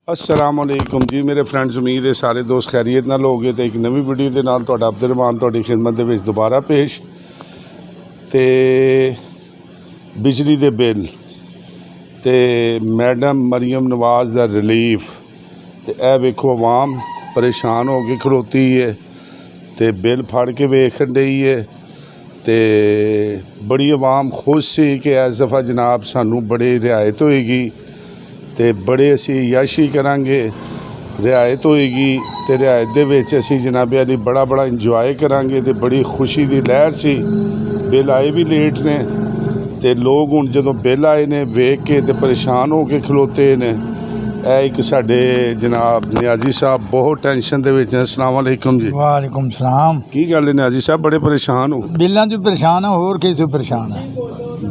अस्सलामुअलैकुम जी मेरे फ्रेंड्स, उम्मीद है सारे दोस्त खैरियत नाल हो गए। तो एक नवी वीडियो के नाल तुहाडा अब्दुर्रहमान तुहाडी खिदमत दे विच दोबारा पेश। तो बिजली दे बिल तो मैडम मरीम नवाज दा रिलीफ तो यह वेखो अवाम परेशान हो के खलोती है तो बिल फड़ के वेखन रही है। तो बड़ी अवाम खुश सी कि इस दफ़ा जनाब सानू बड़ी रियायत होएगी तो बड़े असी याशी करांगे, रियायत होएगी तो रियायत दे विच असी जनाबे अली बड़ा इंजॉय करांगे। तो बड़ी खुशी की लहर सी। बिल आए भी लेट ने तो लोग हुण जदों बिल आए ने वेख के तो परेशान हो के खलोते ने। एक साडे जनाब नियाजी साहब बहुत टेंशन दे विच ने। अस्सलाम वालेकुम जी। वालेकुम सलाम। की गल है नियाजी साहब, बड़े परेशान हो? बिल्लां तो परेशान है, होर किस परेशान है?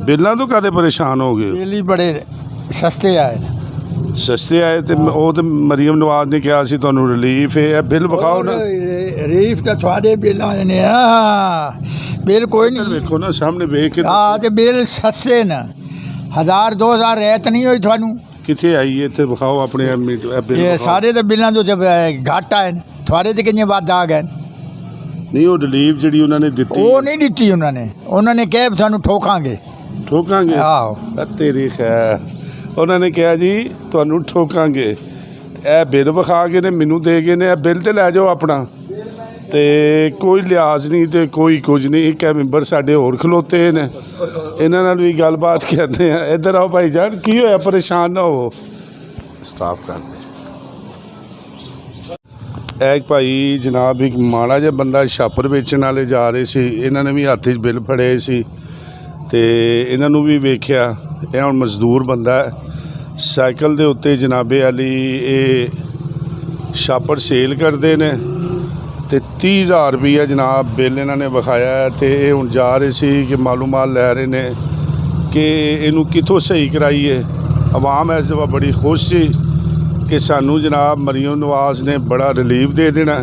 बिल्लां तो कदे परेशान हो गए? बिल ही बड़े सस्ते आए ने। सस्ते आए तो वो तो मरीम नवाज ने कहा सी तुहानू रिलीफ है, बिल विखाओ ना। रीफ तो थोड़े बिल आए ने। बिल कोई नहीं देखो ना सामने वेख के। हाँ तो बिल सस्ते न, 1000-2000 रैत नहीं हुई थानू। किथे आई है तो विखाओ अपने बिल ये विखाओ। सारे तो बिलों तो जब घट आए थोड़े तो किन्ने वध आ गए। नहीं वो रिलीफ जी उन्होंने दी वो नहीं दी उन्होंने कहा भी थानू ठोकांगे। ठोकांगे? आहो तेरी खैर। उन्होंने कहा जी तुहानू ठोकांगे। ए बिल विखा के ने मैनू दे गए ने, बिल तो लै जाओ अपना। तो कोई लिहाज नहीं तो कोई कुछ नहीं। एक मैंबर साडे होर खलोते ने, इन्हां नाल भी गलबात करने। इधर आओ भाई जान, की होया? परेशान ना हो, स्टाफ कर दे। एक भाई जनाब एक माड़ा जिहा बंदा छापर बेचण वाले जा रहे सी, इन्हां ने भी हत्थ 'च बिल फड़े सी ते इन्हां नूं भी वेख्या। यह हुण मजदूर बंदा है, साइकिल दे उत्ते जनाबे अली ये छापर सेल करते ने ते 30,000 रुपया जनाब बिल इन्हां ने विखाया है। तो ये हुण जा रहे सी कि मालूमात लै रहे ने कि इनू कितों सही कराइए। अवाम इस दफ़ा बड़ी खुश सी कि सानू जनाब मरीम नवाज ने बड़ा रिलीफ दे देना।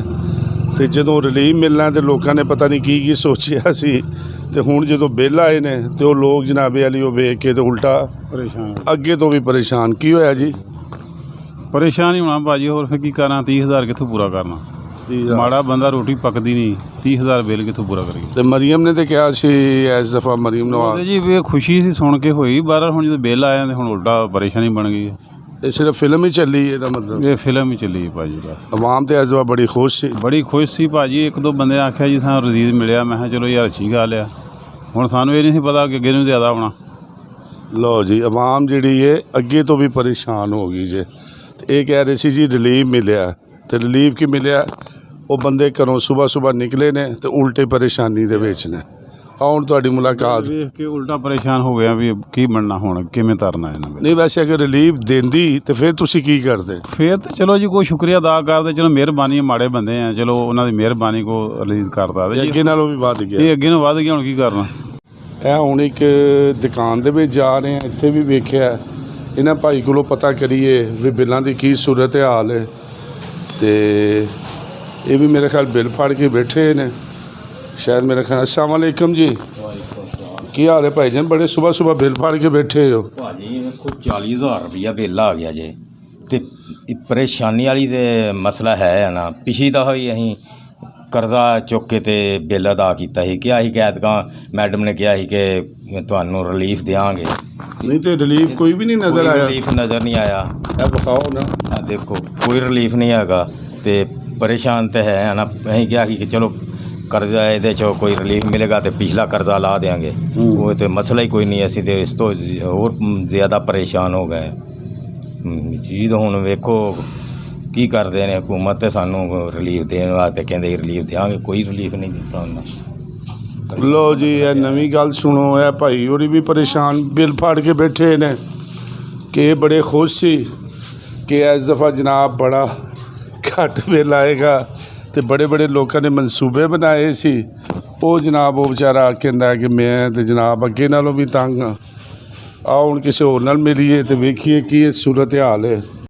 तो जदों रिलीफ मिलना तो लोगों ने पता नहीं की सोचिया सी। तो हुण जदों बिल आए ने तो वो लोग जनाबे अली वो वेख के तो उल्टा परेशान अगे तो भी परेशान। की होया जी? परेशान ही होना भाजी, होर फिर की करना? 30,000 कितों पूरा करना? माड़ा बंदा रोटी पकदी नहीं, 30,000 बिल कितों पूरा करिए? तो मरीम ने तो कहा सी इस दफ़ा मरीम नवाज जी वे खुशी सी सुन के होई बार। हुण जो बिल आया तो हुण उल्टा परेशानी बन गई है। ये सिर्फ फिल्म ही चली है, मतलब ये फिल्म ही चली है भाजी बस। अवाम तो इस दफ़ा बड़ी खुश सी। बड़ी खुश सी भाजी। एक दो बंदे आख्या जी सानू रसीद मिलिया, मैं चलो यार अच्छी गल आ। हुण सानू ये नहीं पता कि अगे नूं ज़्यादा होना। लो जी अवाम जी है अगे तो भी परेशान हो गई जे। ये कह रहे सी जी रिलीफ मिलिया, तो रिलीफ की मिलिया? वो बंदे घरों सुबह निकले ने तो उल्टे परेशानी दे विच ने। हुण तुहाडी मुलाकात वेख के उल्टा परेशान हो गया भी की बनना, हुण किवें तरना इन्हां नहीं। वैसे अगर रिलीफ देंदी तो फिर तुसी की करदे? फिर तो चलो जी कोई शुक्रिया अदा करते, चलो मेहरबानी है, माड़े बंदे हैं, चलो उन्हों की मेहरबानी को रिलीज करता। अगे नालों भी वध गया। ये अगे नूं वध गया, हुण की करना? ਇਹ ਹੁਣ ਇੱਕ ਦੁਕਾਨ ਦੇ ਵਿੱਚ ਜਾ ਰਹੇ ਹਾਂ, ਇੱਥੇ ਵੀ ਵੇਖਿਆ ਇਹਨਾਂ ਭਾਈ ਕੋਲੋਂ ਪਤਾ ਕਰੀਏ ਵੀ ਬਿੱਲਾਂ ਦੀ ਕੀ ਸੂਰਤ ਹਾਲ ਹੈ। ਤੇ ਇਹ ਵੀ ਮੇਰੇ ਖਿਆਲ ਬਿੱਲ ਫੜ ਕੇ ਬੈਠੇ ਨੇ ਸ਼ਾਇਦ, ਮੇਰੇ ਖਿਆਲ। अस्सलाम वालेकुम जी, ਕੀ ਹਾਲ ਹੈ ਭਾਈ ਜਾਨ? ਬੜੇ ਸੁਬਹ ਬਿੱਲ ਫੜ ਕੇ ਬੈਠੇ ਹੋ। ਭਾਜੀ ਵੇਖੋ 40,000 ਰੁਪਇਆ ਬਿੱਲ ਆ ਗਿਆ ਜੇ। ਤੇ ਇਹ ਪਰੇਸ਼ਾਨੀ ਵਾਲੀ ਤੇ ਮਸਲਾ ਹੈ ਨਾ। ਪਿਛਲੀ ਦਫਾ ਵੀ ਅਸੀਂ ਕਰਜ਼ਾ ਚੁੱਕ ਕੇ ਤੇ ਬਿੱਲ ਅਦਾ ਕੀਤਾ ਸੀ। ਕਿਹਾ ਸੀ ਕੈਦਕਾਂ ਮੈਡਮ ਨੇ ਕਿਹਾ ਸੀ ਕਿ ਤੁਹਾਨੂੰ ਰਿਲੀਫ ਦਿਆਂਗੇ। ਨਹੀਂ ਤੇ ਰਿਲੀਫ ਕੋਈ ਵੀ ਨਹੀਂ ਨਜ਼ਰ ਆਇਆ। ਰਿਲੀਫ ਨਜ਼ਰ ਨਹੀਂ ਆਇਆ। ਇਹ ਵਿਖਾਓ ਨਾ। ਆ ਦੇਖੋ ਕੋਈ ਰਿਲੀਫ ਨਹੀਂ ਹੈਗਾ ਤੇ ਪਰੇਸ਼ਾਨ ਤੇ ਹੈ ਨਾ। ਅਸੀਂ ਕਿਹਾ ਸੀ ਕਿ ਚਲੋ ਕਰਜ਼ਾ ਇਹਦੇ 'ਚੋਂ ਕੋਈ ਰਿਲੀਫ ਮਿਲੇਗਾ ਤੇ ਪਿਛਲਾ ਕਰਜ਼ਾ ਲਾ ਦਿਆਂਗੇ। ਉਹ ਤੇ ਮਸਲਾ ਹੀ ਕੋਈ ਨਹੀਂ। ਅਸੀਂ ਤੇ ਇਸ ਤੋਂ ਹੋਰ ਜ਼ਿਆਦਾ ਪਰੇਸ਼ਾਨ ਹੋ ਗਏ ਚੀਜ਼। ਹੁਣ ਵੇਖੋ ਕੀ ਕਰਦੇ ਨੇ ਹਕੂਮਤ ਤੇ ਸਾਨੂੰ ਰਿਲੀਫ ਦੇਣ ਵਾਸਤੇ ਕਹਿੰਦੇ ਰਿਲੀਫ ਦਿਆਂਗੇ, ਕੋਈ ਰਿਲੀਫ ਨਹੀਂ ਦਿੱਤਾ ਉਹਨਾਂ। ਲੋ ਜੀ ਇਹ ਨਵੀਂ ਗੱਲ ਸੁਣੋ। ਇਹ ਭਾਈ ਹੋਰੀ ਵੀ ਪਰੇਸ਼ਾਨ ਬਿੱਲ ਫੜ ਕੇ ਬੈਠੇ ਨੇ ਕਿ ਇਹ ਬੜੇ ਖੁਸ਼ ਸੀ ਕਿ ਇਸ ਦਫਾ ਜਨਾਬ ਬੜਾ ਘੱਟ ਬਿੱਲ ਆਏਗਾ। ਤੇ ਬੜੇ ਲੋਕਾਂ ਨੇ ਮਨਸੂਬੇ ਬਣਾਏ ਸੀ। ਉਹ ਜਨਾਬ ਉਹ ਵਿਚਾਰਾ ਕਹਿੰਦਾ ਕਿ ਮੈਂ ਤੇ ਜਨਾਬ ਅੱਗੇ ਨਾਲੋਂ ਵੀ ਤੰਗ ਹਾਂ। ਆਓ ਹੁਣ ਕਿਸੇ ਹੋਰ ਨਾਲ ਮਿਲੀਏ ਤੇ ਵੇਖੀਏ ਕੀ ਇਹ ਸੂਰਤ ਹਾਲ ਹੈ।